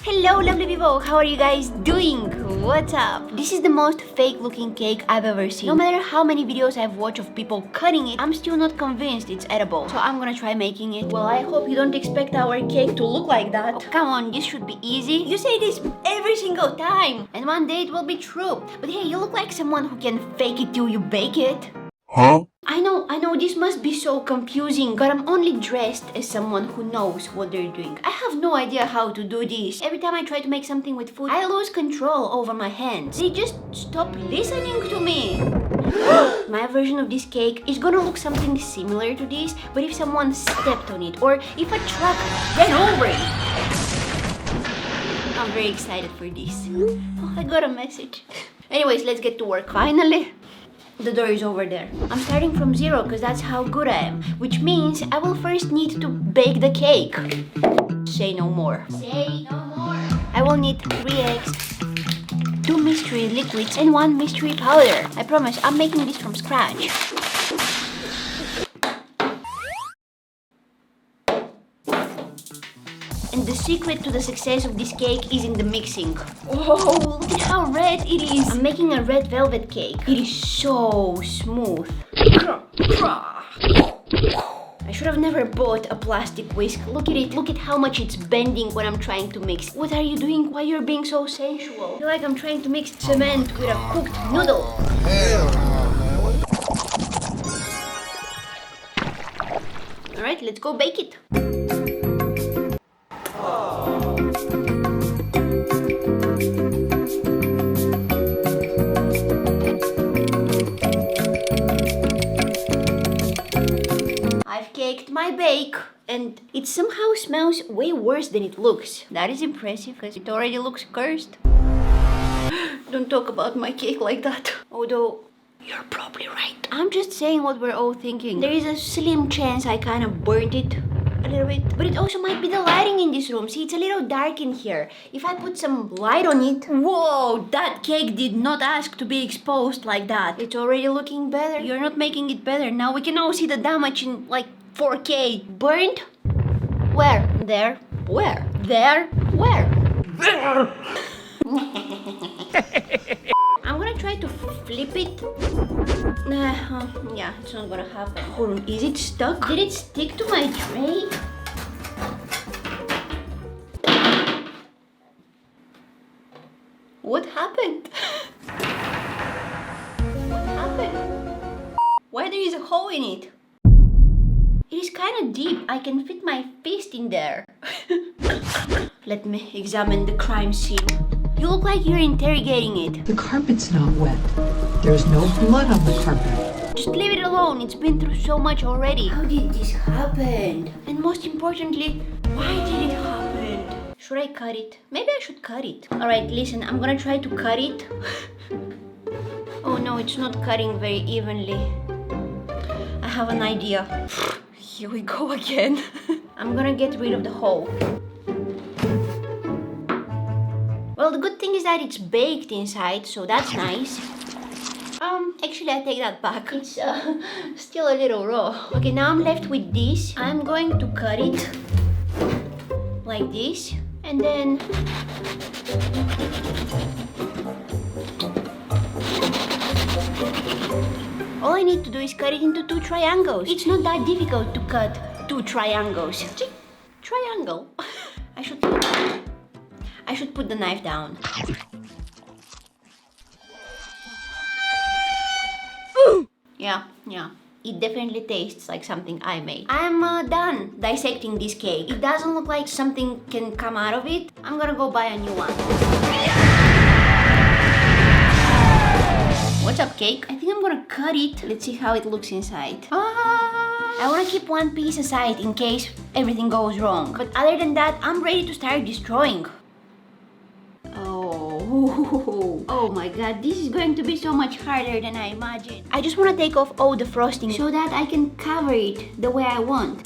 Hello lovely people, how are you guys doing? What's up? This is the most fake looking cake I've ever seen. No matter how many videos I've watched of people cutting it, I'm still not convinced it's edible. So I'm gonna try making it. Well, I hope you don't expect our cake to look like that. Oh, come on, this should be easy. You say this every single time. And one day it will be true. But hey, you look like someone who can fake it till you bake it. Huh? I know, this must be so confusing, but I'm only dressed as someone who knows what they're doing. I have no idea how to do this. Every time I try to make something with food, I lose control over my hands. They just stop listening to me. My version of this cake is gonna look something similar to this, but if someone stepped on it, or if a truck ran over it. I'm very excited for this. Oh, I got a message. Anyways, let's get to work. Finally. The door is over there. I'm starting from zero because that's how good I am, which means I will first need to bake the cake. Say no more. Say no more. I will need 3 eggs, 2 mystery liquids, and 1 mystery powder. I promise I'm making this from scratch. And the secret to the success of this cake is in the mixing. Oh, look at how red it is. I'm making a red velvet cake. It is so smooth. I should have never bought a plastic whisk. Look at it. Look at how much it's bending when I'm trying to mix. What are you doing? Why you're being so sensual? I feel like I'm trying to mix cement with a cooked noodle. Alright, let's go bake it. Caked my bake, and it somehow smells way worse than it looks. That is impressive because it already looks cursed. Don't talk about my cake like that. Although you're probably right. I'm just saying what we're all thinking. There is a slim chance I kind of burnt it a little bit, but it also might be the lighting in this room. See, it's a little dark in here. If I put some light on it. Whoa, that cake did not ask to be exposed like that. It's already looking better. You're not making it better. Now we can all see the damage in like 4K. Burnt? Where? There? Where? There? Where? There! I'm gonna try to flip it. Yeah, it's not gonna happen. Hold on, is it stuck? Did it stick to my tray? What happened? What happened? Why there is a hole in it? It is kind of deep. I can fit my fist in there. Let me examine the crime scene. You look like you're interrogating it. The carpet's not wet. There's no blood on the carpet. Just leave it alone. It's been through so much already. How did this happen? And most importantly, why did it happen? Should I cut it? Maybe I should cut it. Alright, listen. I'm gonna try to cut it. Oh no, it's not cutting very evenly. I have an idea. Here we go again. I'm gonna get rid of the hole. Well, the good thing is that it's baked inside, so that's nice. Actually, I take that back. It's still a little raw. Okay, now I'm left with this. I'm going to cut it like this, and then all I need to do is cut it into 2 triangles. It's not that difficult to cut 2 triangles. Triangle. I should put the knife down. Yeah. It definitely tastes like something I made. I'm done dissecting this cake. It doesn't look like something can come out of it. I'm gonna go buy a new one. What's up, cake? I think I'm gonna cut it. Let's see how it looks inside. I wanna keep one piece aside in case everything goes wrong. But other than that, I'm ready to start destroying. Oh my god, this is going to be so much harder than I imagined. I just wanna take off all the frosting so that I can cover it the way I want.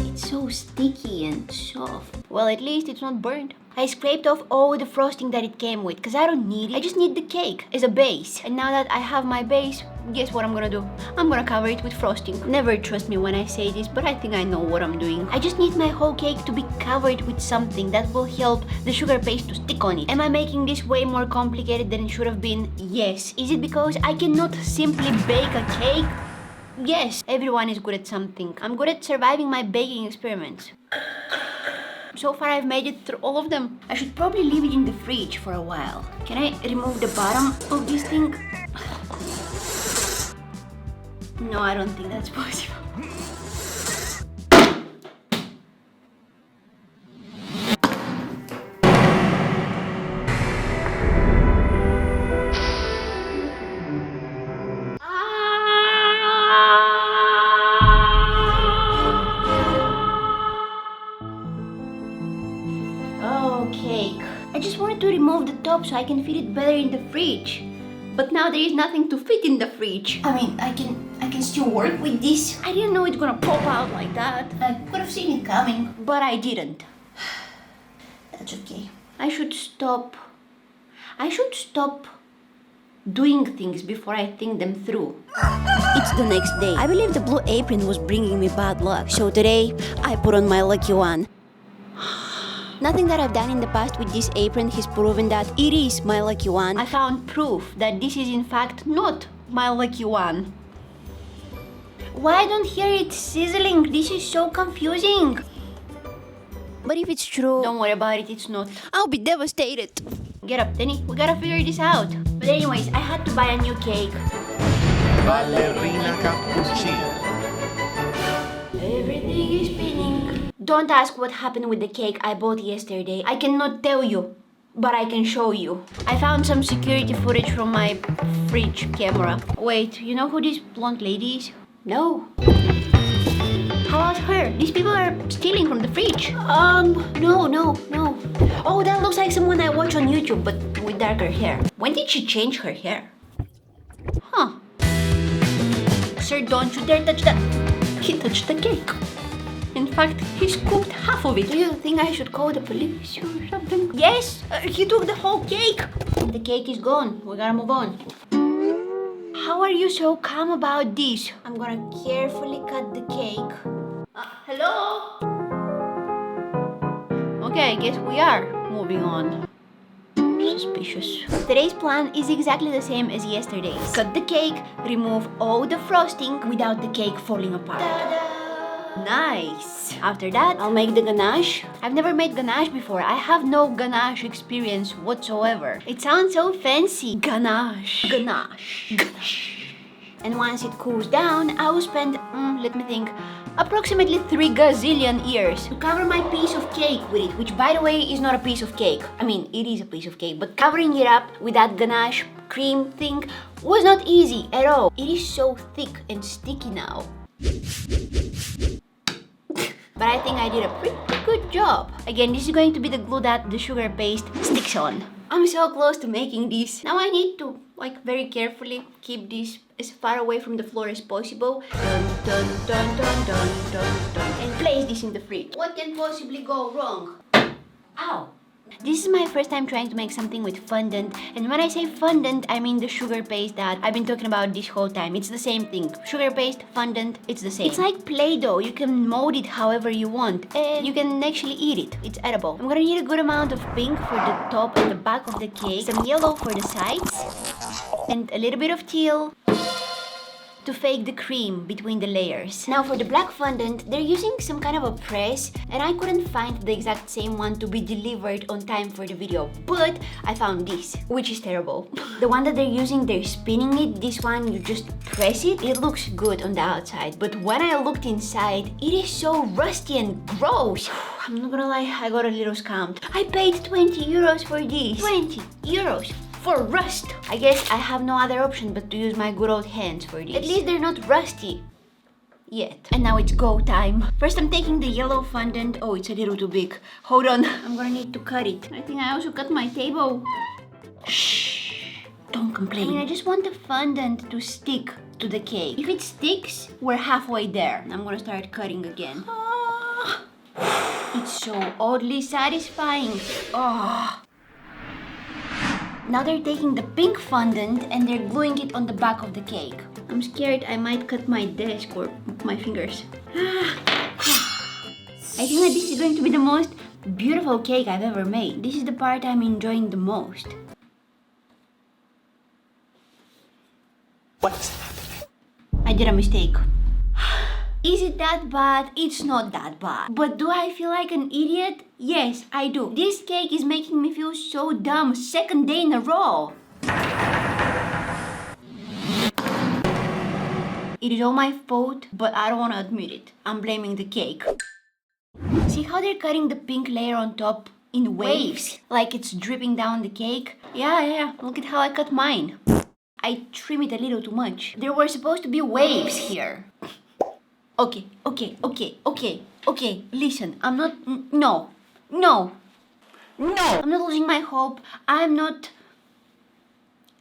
It's so sticky and soft. Well, at least it's not burnt. I scraped off all the frosting that it came with because I don't need it. I just need the cake as a base. And now that I have my base, Guess what I'm gonna do? I'm gonna cover it with frosting. Never trust me when I say this, but I think I know what I'm doing. I just need my whole cake to be covered with something that will help the sugar paste to stick on it. Am I making this way more complicated than it should have been? Yes. Is it because I cannot simply bake a cake? Yes. Everyone is good at something. I'm good at surviving my baking experiments. So far I've made it through all of them. I should probably leave it in the fridge for a while. Can I remove the bottom of this thing? No, I don't think that's possible. Oh, cake. I just wanted to remove the top so I can fit it better in the fridge. But now there is nothing to fit in the fridge. I mean, I can still work with this. I didn't know it's gonna pop out like that. I could have seen it coming, but I didn't. That's okay. I should stop doing things before I think them through. It's the next day. I believe the blue apron was bringing me bad luck. So today, I put on my lucky one. Nothing that I've done in the past with this apron has proven that it is my lucky one. I found proof that this is in fact not my lucky one. Why I don't hear it sizzling? This is so confusing. But if it's true, don't worry about it, it's not. I'll be devastated. Get up, Tenny. We gotta figure this out. But anyways, I had to buy a new cake. Ballerina cappuccino. Everything is spinning. Don't ask what happened with the cake I bought yesterday. I cannot tell you, but I can show you. I found some security footage from my fridge camera. Wait, you know who this blonde lady is? No. How about her? These people are stealing from the fridge. No. Oh, that looks like someone I watch on YouTube, but with darker hair. When did she change her hair? Huh. Sir, don't you dare touch that. He touched the cake. In fact, he scooped half of it. Do you think I should call the police or something? Yes, he took the whole cake. The cake is gone. We gotta move on. How are you so calm about this? I'm gonna carefully cut the cake. Hello? Okay, I guess we are moving on. Suspicious. Today's plan is exactly the same as yesterday's. Cut the cake, remove all the frosting without the cake falling apart. Ta-da! Nice! After that, I'll make the ganache. I've never made ganache before. I have no ganache experience whatsoever. It sounds so fancy. Ganache. Ganache. Ganache. And once it cools down, I will spend, let me think, approximately 3 gazillion years to cover my piece of cake with it, which by the way is not a piece of cake. I mean, it is a piece of cake, but covering it up with that ganache cream thing was not easy at all. It is so thick and sticky now. But I think I did a pretty good job. Again, this is going to be the glue that the sugar paste sticks on. I'm so close to making this. Now I need to, very carefully keep this as far away from the floor as possible. Dun, dun, dun, dun, dun, dun, dun. And place this in the fridge. What can possibly go wrong? Ow! This is my first time trying to make something with fondant, and when I say fondant, I mean the sugar paste that I've been talking about this whole time. It's the same thing. Sugar paste, fondant, it's the same. It's like Play-Doh. You can mold it however you want, and you can actually eat it. It's edible. I'm gonna need a good amount of pink for the top and the back of the cake, some yellow for the sides, and a little bit of teal to fake the cream between the layers. Now for the black fondant, they're using some kind of a press, and I couldn't find the exact same one to be delivered on time for the video, but I found this, which is terrible. The one that they're using, they're spinning it. This one, you just press it. It looks good on the outside, but when I looked inside, it is so rusty and gross. I'm not gonna lie, I got a little scammed. I paid 20 euros for this. 20 euros. For rust! I guess I have no other option but to use my good old hands for this. At least they're not rusty. Yet. And now it's go time. First I'm taking the yellow fondant. Oh, it's a little too big. Hold on. I'm gonna need to cut it. I think I also cut my table. Shh. Don't complain. I just want the fondant to stick to the cake. If it sticks, we're halfway there. I'm gonna start cutting again. It's so oddly satisfying. Now they're taking the pink fondant and they're gluing it on the back of the cake. I'm scared I might cut my desk or my fingers. I think that this is going to be the most beautiful cake I've ever made. This is the part I'm enjoying the most. What is happening? I did a mistake. Is it that bad? It's not that bad. But do I feel like an idiot? Yes, I do. This cake is making me feel so dumb. Second day in a row. It is all my fault, but I don't want to admit it. I'm blaming the cake. See how they're cutting the pink layer on top in waves? Like it's dripping down the cake? Yeah. Look at how I cut mine. I trim it a little too much. There were supposed to be waves here. Okay. Listen, I'm not... No. I'm not losing my hope. I'm not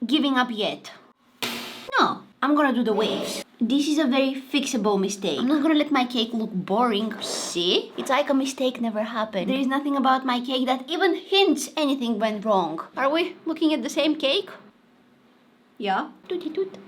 giving up yet. No, I'm gonna do the waves. This is a very fixable mistake. I'm not gonna let my cake look boring. See? It's like a mistake never happened. There is nothing about my cake that even hints anything went wrong. Are we looking at the same cake? Yeah? Tootie toot.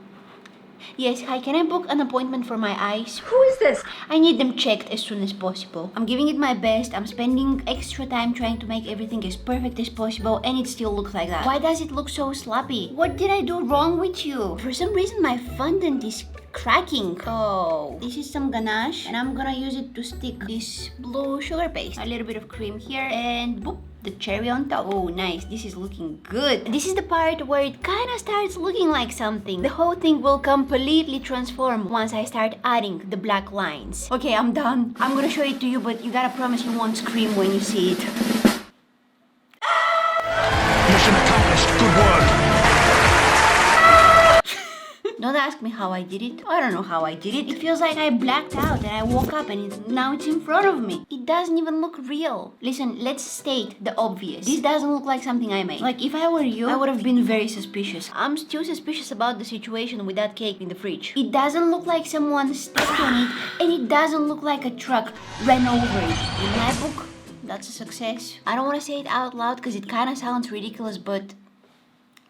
Yes, hi, can I book an appointment for my eyes? Who is this? I need them checked as soon as possible. I'm giving it my best. I'm spending extra time trying to make everything as perfect as possible, and it still looks like that. Why does it look so sloppy? What did I do wrong with you? For some reason, my fondant is cracking. Oh, this is some ganache, and I'm gonna use it to stick this blue sugar paste. A little bit of cream here, and boop, the cherry on top. Oh, nice. This is looking good. This is the part where it kind of starts looking like something. The whole thing will completely transform once I start adding the black lines. Okay, I'm done. I'm gonna show it to you, but you gotta promise you won't scream when you see it. Mission accomplished. Good work. Don't ask me how I did it. I don't know how I did it. It feels like I blacked out and I woke up and now it's in front of me. It doesn't even look real. Listen, let's state the obvious. This doesn't look like something I made. Like if I were you, I would have been very suspicious. I'm still suspicious about the situation with that cake in the fridge. It doesn't look like someone stepped on it, and it doesn't look like a truck ran over it. In my book, that's a success. I don't want to say it out loud because it kind of sounds ridiculous, but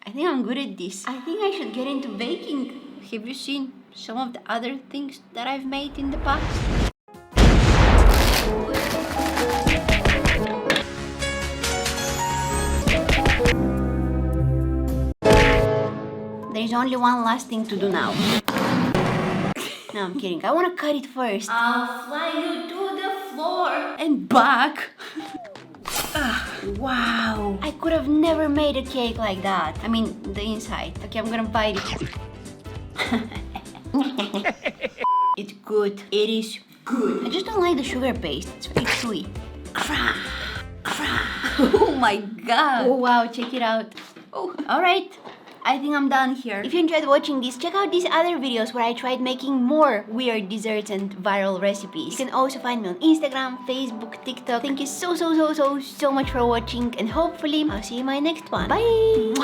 I think I'm good at this. I think I should get into baking. Have you seen some of the other things that I've made in the past? There's only one last thing to do now. No, I'm kidding. I want to cut it first. I'll fly you to the floor and back. Wow. I could have never made a cake like that. I mean, the inside. Okay, I'm gonna bite it. It's good. It is good. I just don't like the sugar paste. It's very chewy. Crah. Oh my god. Oh wow, check it out. Oh, alright. I think I'm done here. If you enjoyed watching this, check out these other videos where I tried making more weird desserts and viral recipes. You can also find me on Instagram, Facebook, TikTok. Thank you so much for watching, and hopefully I'll see you in my next one. Bye!